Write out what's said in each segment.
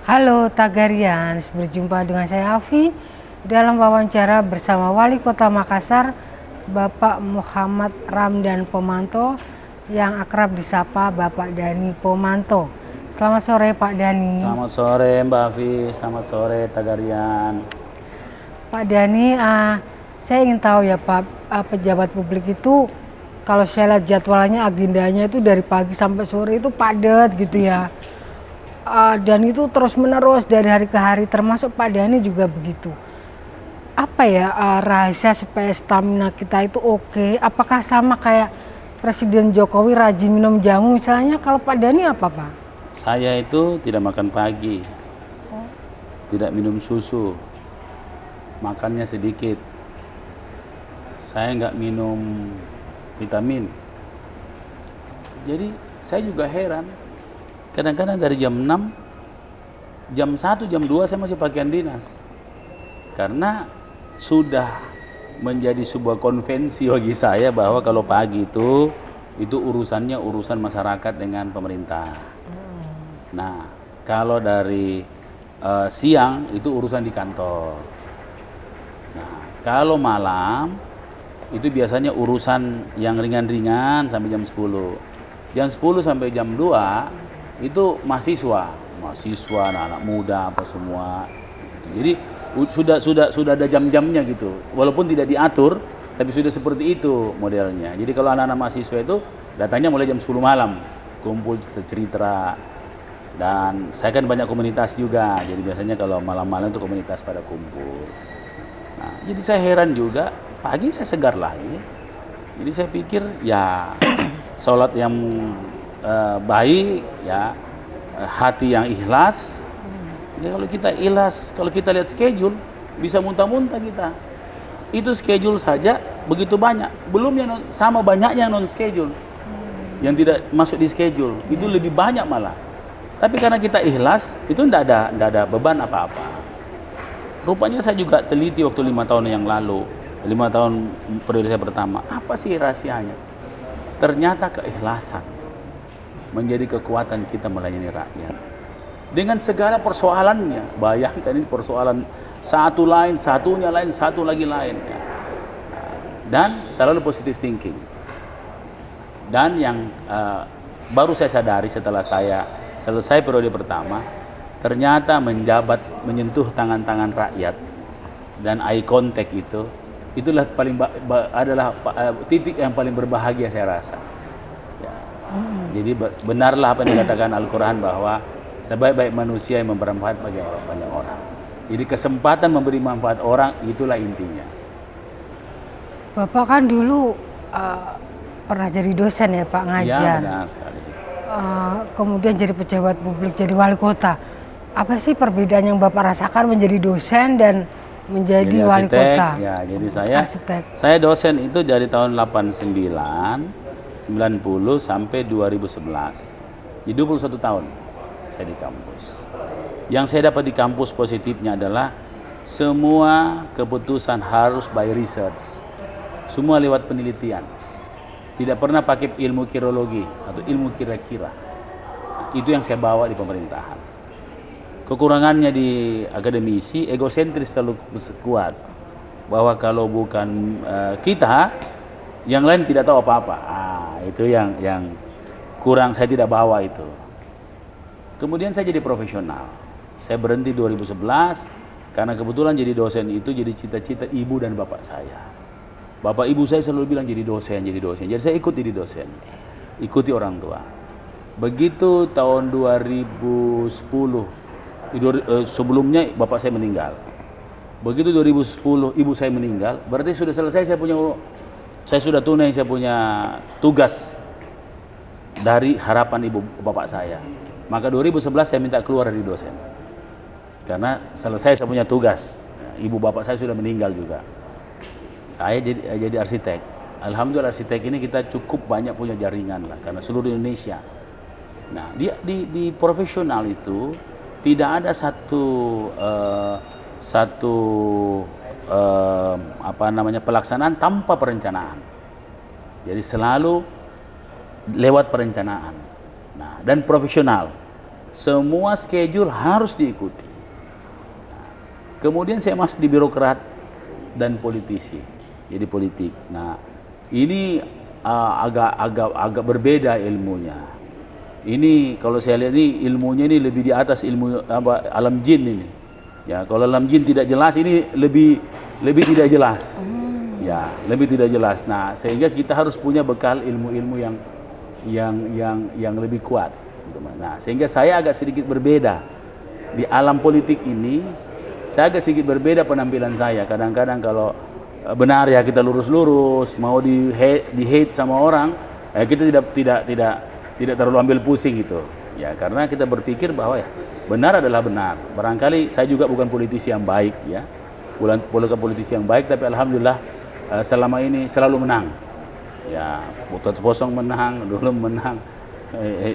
Halo Tagarians, berjumpa dengan saya Afi dalam wawancara bersama Wali Kota Makassar, Bapak Muhammad Ramdan Pomanto yang akrab disapa Bapak Dani Pomanto. Selamat sore Pak Dani. Selamat sore Mbak Afi, selamat sore Tagarian. Pak Dani, saya ingin tahu ya Pak, pejabat publik itu kalau saya lihat jadwalnya, agendanya itu dari pagi sampai sore itu padat gitu ya. Dan itu terus menerus dari hari ke hari, termasuk Pak Dani juga begitu. Apa ya rahasia supaya stamina kita itu oke? Apakah sama kayak Presiden Jokowi rajin minum jamu misalnya? Kalau Pak Dani apa Pak? Saya itu tidak makan pagi, tidak minum susu, makannya sedikit. Saya nggak minum vitamin. Jadi saya juga heran. Kadang-kadang dari jam 6, jam 1, jam 2 saya masih pakaian dinas. Karena sudah menjadi sebuah konvensi bagi saya bahwa kalau pagi itu urusannya urusan masyarakat dengan pemerintah. Nah, kalau dari siang itu urusan di kantor. Nah, kalau malam itu biasanya urusan yang ringan-ringan sampai jam 10. Jam 10 sampai jam 2 itu mahasiswa, anak-anak muda apa semua. Jadi sudah ada jam-jamnya gitu. Walaupun tidak diatur, tapi sudah seperti itu modelnya. Jadi kalau anak-anak mahasiswa itu datangnya mulai jam 10 malam, kumpul cerita. Dan saya kan banyak komunitas juga. Jadi biasanya kalau malam-malam itu komunitas pada kumpul. Nah, jadi saya heran juga, pagi saya segar lagi. Jadi saya pikir ya sholat yang baik, ya hati yang ikhlas. Ya kalau kita ikhlas, kalau kita lihat schedule, bisa muntah-muntah kita. Itu schedule saja begitu banyak. Belum yang sama banyaknya yang non schedule, yang tidak masuk di schedule. Itu lebih banyak malah. Tapi karena kita ikhlas, itu tidak ada beban apa-apa. Rupanya saya juga teliti waktu 5 tahun yang lalu, 5 tahun periode saya pertama. Apa sih rahasianya? Ternyata keikhlasan menjadi kekuatan kita melayani rakyat. Dengan segala persoalannya, bayangkan ini persoalan satu lain, satunya lain, satu lagi lain. Dan selalu positive thinking. Dan yang baru saya sadari setelah saya selesai periode pertama, ternyata menjabat, menyentuh tangan-tangan rakyat dan eye contact itulah adalah titik yang paling berbahagia saya rasa. Ya. Jadi benarlah apa yang dikatakan Al-Quran bahwa sebaik-baik manusia yang bermanfaat bagi banyak orang. Jadi kesempatan memberi manfaat orang itulah intinya. Bapak kan dulu pernah jadi dosen ya Pak, ngajar. Ya, benar sekali. Kemudian jadi pejabat publik, jadi wali kota. Apa sih perbedaan yang Bapak rasakan menjadi dosen dan menjadi wali kota? Ya, jadi saya dosen itu dari tahun 89, 90 sampai 2011. Jadi 21 tahun saya di kampus. Yang saya dapat di kampus positifnya adalah semua keputusan harus by research. Semua lewat penelitian. Tidak pernah pakai ilmu kirologi atau ilmu kira-kira. Itu yang saya bawa di pemerintahan. Kekurangannya di akademisi, egosentris terlalu kuat. Bahwa kalau bukan kita, yang lain tidak tahu apa-apa. Itu yang kurang saya tidak bawa itu. Kemudian saya jadi profesional. Saya berhenti 2011 karena kebetulan jadi dosen itu jadi cita-cita ibu dan bapak saya. Bapak ibu saya selalu bilang jadi dosen. Jadi saya ikut jadi dosen. Ikuti orang tua. Begitu tahun 2010, sebelumnya bapak saya meninggal. Begitu 2010 ibu saya meninggal, berarti sudah selesai saya sudah tunai saya punya tugas dari harapan ibu bapak saya. Maka 2011 saya minta keluar dari dosen. Karena selesai saya punya tugas. Ibu bapak saya sudah meninggal juga. Saya jadi arsitek. Alhamdulillah arsitek ini kita cukup banyak punya jaringan lah karena seluruh Indonesia. Nah, di profesional itu tidak ada pelaksanaan tanpa perencanaan. Jadi selalu lewat perencanaan. Nah, dan profesional. semua schedule harus diikuti. Kemudian saya masuk di birokrat dan politisi, jadi politik. Nah, ini agak berbeda ilmunya. Ini kalau saya lihat ini ilmunya ini lebih di atas ilmu alam jin ini. Ya, kalau alam jin tidak jelas, ini lebih tidak jelas. Ya, lebih tidak jelas. Nah, sehingga kita harus punya bekal ilmu-ilmu yang lebih kuat. Nah, sehingga saya agak sedikit berbeda di alam politik ini. Saya agak sedikit berbeda penampilan saya. Kadang-kadang kalau benar ya kita lurus-lurus, mau di hate sama orang, kita tidak terlalu ambil pusing gitu. Ya, karena kita berpikir bahwa ya benar adalah benar. Barangkali saya juga bukan politisi yang baik ya. Bukan politisi yang baik, tapi alhamdulillah selama ini selalu menang. Ya, Bukit Kosong menang, dulu menang.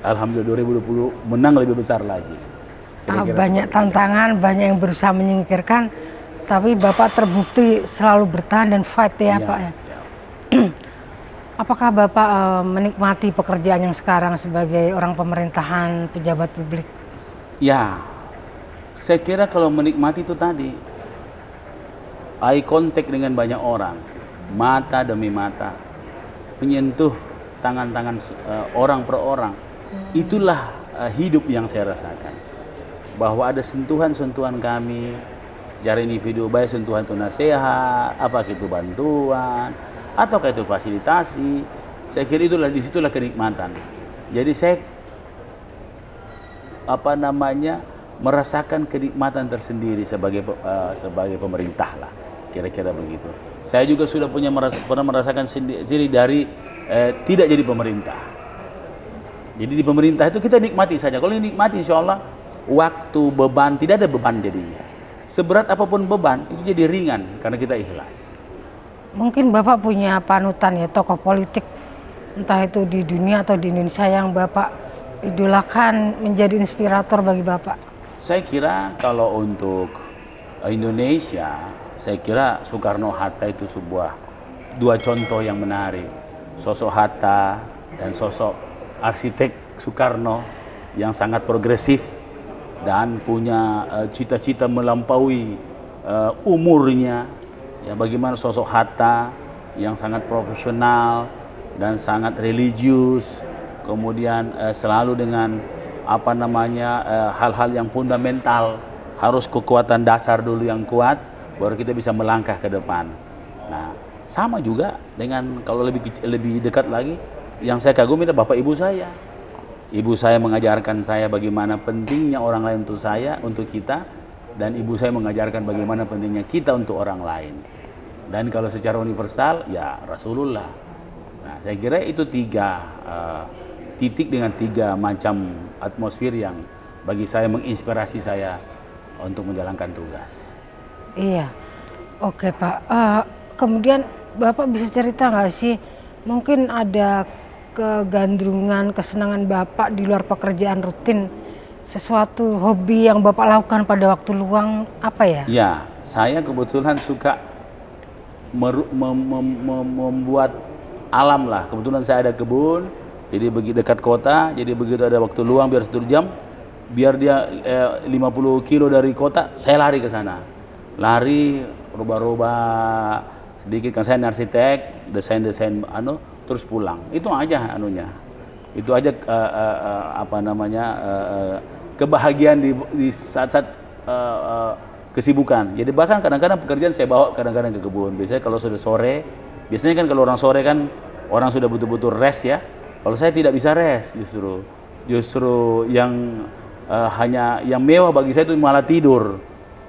Alhamdulillah 2020 menang lebih besar lagi. Banyak tantangan, banyak yang berusaha menyingkirkan, tapi Bapak terbukti selalu bertahan dan fight ya, Pak ya. Apakah Bapak menikmati pekerjaan yang sekarang sebagai orang pemerintahan, pejabat publik? Ya, saya kira kalau menikmati itu tadi, eye contact dengan banyak orang, mata demi mata, menyentuh tangan-tangan orang per orang, itulah hidup yang saya rasakan. Bahwa ada sentuhan-sentuhan kami secara individu, baik sentuhan itu nasihat, apakah itu bantuan, ataukah itu fasilitasi. Saya kira disitulah kenikmatan. Jadi saya merasakan kenikmatan tersendiri sebagai pemerintah lah, kira-kira begitu. Saya juga sudah pernah merasakan sendiri dari tidak jadi pemerintah. Jadi di pemerintah itu kita nikmati saja. Kalau nikmati, insya Allah waktu beban tidak ada beban jadinya. Seberat apapun beban itu jadi ringan karena kita ikhlas. Mungkin Bapak punya panutan ya, tokoh politik entah itu di dunia atau di Indonesia yang Bapak idolakan, menjadi inspirator bagi Bapak. Saya kira kalau untuk Indonesia, saya kira Soekarno-Hatta itu dua contoh yang menarik. Sosok Hatta dan sosok arsitek Soekarno yang sangat progresif dan punya cita-cita melampaui umurnya. Ya, bagaimana sosok Hatta yang sangat profesional dan sangat religius, kemudian selalu dengan hal-hal yang fundamental, harus kekuatan dasar dulu yang kuat, baru kita bisa melangkah ke depan. Nah, sama juga dengan kalau lebih dekat lagi, yang saya kagumi adalah bapak ibu saya. Ibu saya mengajarkan saya bagaimana pentingnya orang lain untuk saya, untuk kita, dan ibu saya mengajarkan bagaimana pentingnya kita untuk orang lain. Dan kalau secara universal, ya Rasulullah. Nah, saya kira itu tiga titik dengan tiga macam atmosfer yang bagi saya menginspirasi saya untuk menjalankan tugas. Iya, oke Pak. Kemudian Bapak bisa cerita nggak sih, mungkin ada kegandrungan, kesenangan Bapak di luar pekerjaan rutin, sesuatu hobi yang Bapak lakukan pada waktu luang, apa ya? Ya, saya kebetulan suka membuat alam lah. Kebetulan saya ada kebun, jadi begitu dekat kota, jadi begitu ada waktu luang biar 1 jam, biar dia 50 kilo dari kota, saya lari ke sana. Lari, rubah-rubah sedikit, kan saya arsitek, desain-desain terus pulang. Itu aja anunya. Itu aja kebahagiaan di saat-saat kesibukan. Jadi bahkan kadang-kadang pekerjaan saya bawa kadang-kadang ke kebun. Biasanya kalau sudah sore, biasanya kan kalau orang sore kan orang sudah betul-betul rest ya. Kalau saya tidak bisa rest, justru yang hanya yang mewah bagi saya itu malah tidur.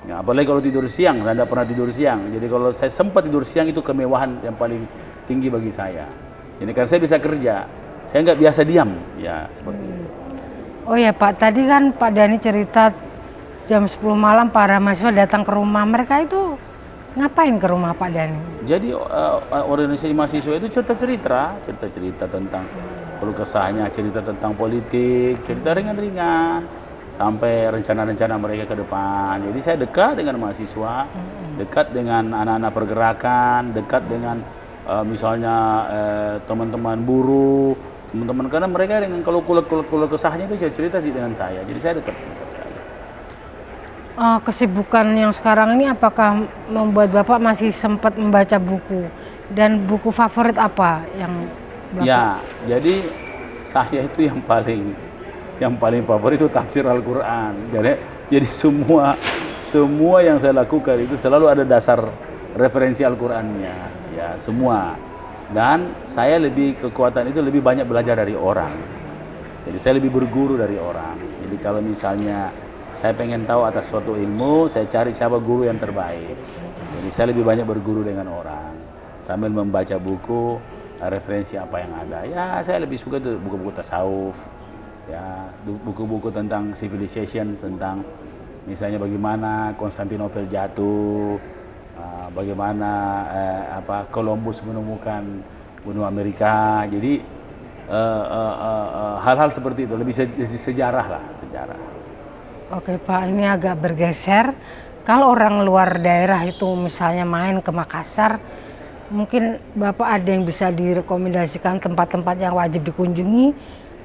Ya, apalagi kalau tidur siang, dan tidak pernah tidur siang. Jadi kalau saya sempat tidur siang itu kemewahan yang paling tinggi bagi saya. Jadi karena saya bisa kerja, saya nggak biasa diam, ya seperti itu. Oh ya Pak, tadi kan Pak Dhani cerita jam 10 malam para mahasiswa datang ke rumah. Mereka itu ngapain ke rumah Pak Dhani? Jadi organisasi mahasiswa itu cerita-cerita tentang keluh kesahnya, cerita tentang politik, cerita ringan-ringan, sampai rencana-rencana mereka ke depan. Jadi saya dekat dengan mahasiswa, dekat dengan anak-anak pergerakan, dekat dengan misalnya teman-teman buruh, teman-teman, karena mereka dengan kalau kulak kesahnya itu cerita sih dengan saya, jadi saya dekat sekali. Kesibukan yang sekarang ini apakah membuat Bapak masih sempat membaca buku? Dan buku favorit apa yang Bapak? Ya, jadi saya itu yang paling favorit itu tafsir Al-Quran. Jadi semua yang saya lakukan itu selalu ada dasar referensi Al-Qurannya, ya semua. Dan saya kekuatan itu lebih banyak belajar dari orang. Jadi saya lebih berguru dari orang. Jadi kalau misalnya saya pengen tahu atas suatu ilmu, saya cari siapa guru yang terbaik. Jadi saya lebih banyak berguru dengan orang sambil membaca buku, referensi apa yang ada. Ya saya lebih suka itu buku-buku tasawuf, ya buku-buku tentang civilization, tentang misalnya bagaimana Konstantinopel jatuh, bagaimana Columbus menemukan benua Amerika. Jadi hal-hal seperti itu, lebih sejarah lah, sejarah. Oke Pak, ini agak bergeser. Kalau orang luar daerah itu misalnya main ke Makassar, mungkin Bapak ada yang bisa direkomendasikan tempat-tempat yang wajib dikunjungi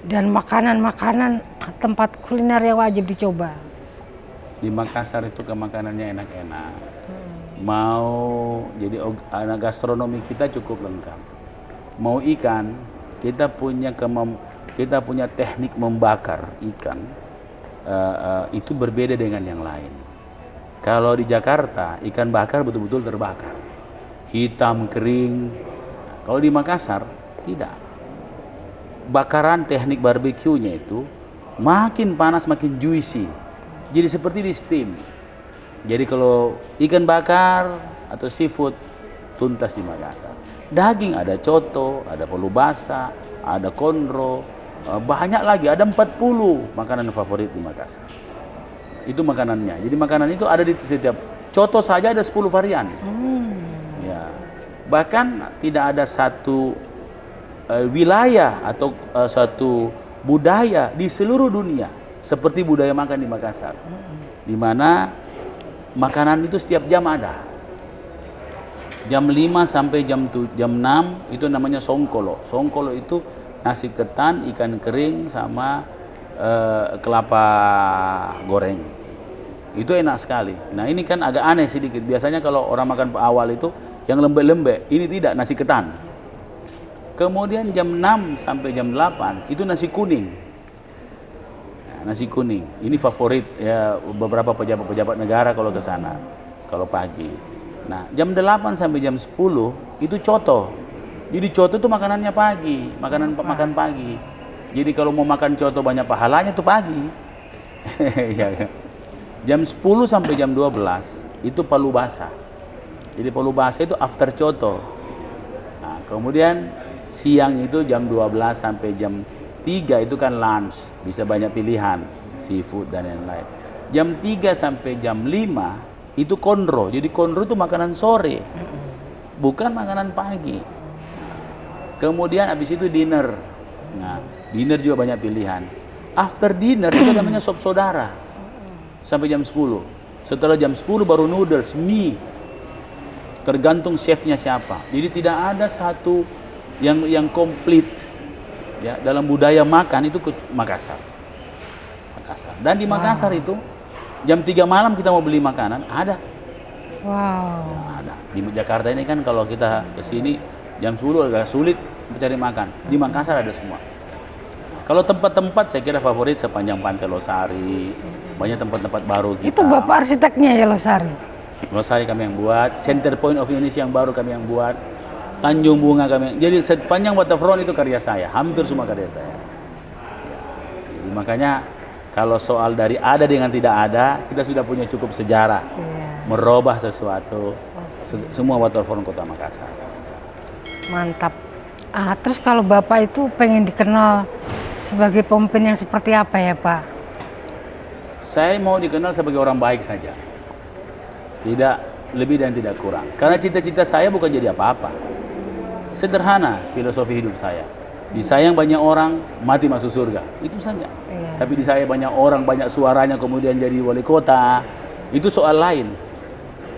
dan makanan-makanan tempat kuliner yang wajib dicoba. Di Makassar itu makanannya enak-enak. Jadi gastronomi kita cukup lengkap. Mau ikan, kita punya teknik membakar ikan. Itu berbeda dengan yang lain. Kalau di Jakarta ikan bakar betul-betul terbakar, hitam kering. Kalau di Makassar tidak. Bakaran teknik barbeque-nya itu makin panas makin juicy. Jadi seperti di steam. Jadi kalau ikan bakar atau seafood tuntas di Makassar. Daging ada coto, ada palu basah, ada konro, banyak lagi, ada 40 makanan favorit di Makassar. Itu makanannya. Jadi makanan itu ada di setiap coto saja ada 10 varian. Ya. Bahkan tidak ada satu wilayah atau satu budaya di seluruh dunia seperti budaya makan di Makassar. Di mana makanan itu setiap jam ada. Jam 5 sampai jam 6 itu namanya songkolo. Songkolo itu nasi ketan, ikan kering sama kelapa goreng. Itu enak sekali. Nah ini kan agak aneh sedikit. Biasanya kalau orang makan awal itu yang lembek-lembek, ini tidak, nasi ketan. Kemudian jam 6 sampai jam 8 itu nasi kuning. Nah, nasi kuning ini favorit ya beberapa pejabat-pejabat negara kalau ke sana kalau pagi. Nah jam 8 sampai jam 10 itu coto. Jadi coto itu makanannya pagi, makan pagi. Jadi kalau mau makan coto banyak pahalanya tuh pagi. Ya. Jam 10 sampai jam 12 itu palu basah. Jadi palu basah itu after coto. Nah, kemudian siang itu jam 12 sampai jam 3 itu kan lunch, bisa banyak pilihan, seafood dan lain-lain. Jam 3 sampai jam 5 itu konro. Jadi konro itu makanan sore. Bukan makanan pagi. Kemudian habis itu dinner. Nah, dinner juga banyak pilihan. After dinner itu namanya sop saudara. Sampai jam 10. Setelah jam 10 baru noodles, mie. Tergantung chefnya siapa. Jadi tidak ada satu yang komplit ya dalam budaya makan itu ke Makassar. Dan di Makassar itu jam 3 malam kita mau beli makanan ada. Wow. Ya, ada. Di Jakarta ini kan kalau kita ke sini jam 10 agak sulit mencari makan. Di Makassar ada semua. Kalau tempat-tempat saya kira favorit sepanjang Pantai Losari, banyak tempat-tempat baru kita. Itu Bapak arsiteknya ya Losari? Losari kami yang buat, Center Point of Indonesia yang baru kami yang buat, Tanjung Bunga kami. Jadi sepanjang waterfront itu karya saya, hampir semua karya saya. Ya. Jadi makanya kalau soal dari ada dengan tidak ada, kita sudah punya cukup sejarah, merubah sesuatu, semua waterfront Kota Makassar. Mantap. Terus kalau Bapak itu pengen dikenal sebagai pemimpin yang seperti apa ya Pak? Saya mau dikenal sebagai orang baik saja. Tidak lebih dan tidak kurang. Karena cita-cita saya bukan jadi apa-apa. Sederhana filosofi hidup saya. Disayang banyak orang, mati masuk surga. Itu saja. Tapi disayang banyak orang, banyak suaranya kemudian jadi wali kota. Itu soal lain.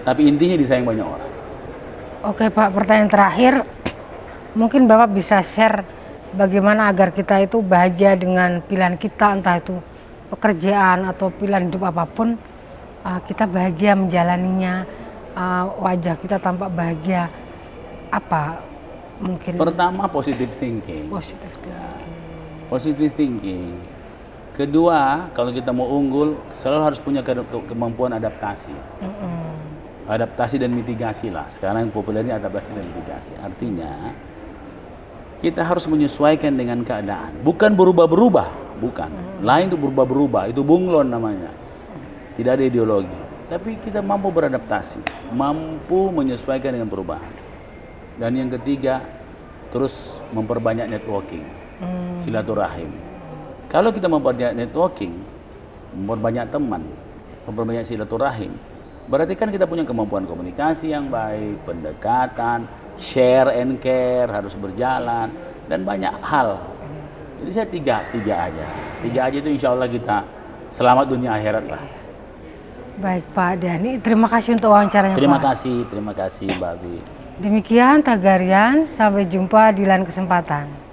Tapi intinya disayang banyak orang. Oke Pak, pertanyaan terakhir. Mungkin Bapak bisa share bagaimana agar kita itu bahagia dengan pilihan kita, entah itu pekerjaan atau pilihan hidup apapun, kita bahagia menjalaninya, wajah kita tampak bahagia. Apa mungkin? Pertama, positive thinking. Positif. Positive thinking. Kedua, kalau kita mau unggul, selalu harus punya kemampuan adaptasi. Adaptasi dan mitigasi lah. Sekarang yang populer ini adaptasi dan mitigasi. Artinya, kita harus menyesuaikan dengan keadaan. Bukan berubah-berubah, bukan. Lain itu berubah-berubah, itu bunglon namanya. Tidak ada ideologi. Tapi kita mampu beradaptasi, mampu menyesuaikan dengan perubahan. Dan yang ketiga, terus memperbanyak networking, silaturahim. Kalau kita memperbanyak networking, memperbanyak teman, memperbanyak silaturahim, berarti kan kita punya kemampuan komunikasi yang baik, pendekatan, share and care harus berjalan, dan banyak hal. Jadi saya tiga aja. Tiga aja itu insya Allah kita selamat dunia akhirat lah. Baik Pak Dhani, terima kasih untuk wawancaranya Terima Pak. kasih Mbak Bi. Demikian Tagarian, sampai jumpa di lain kesempatan.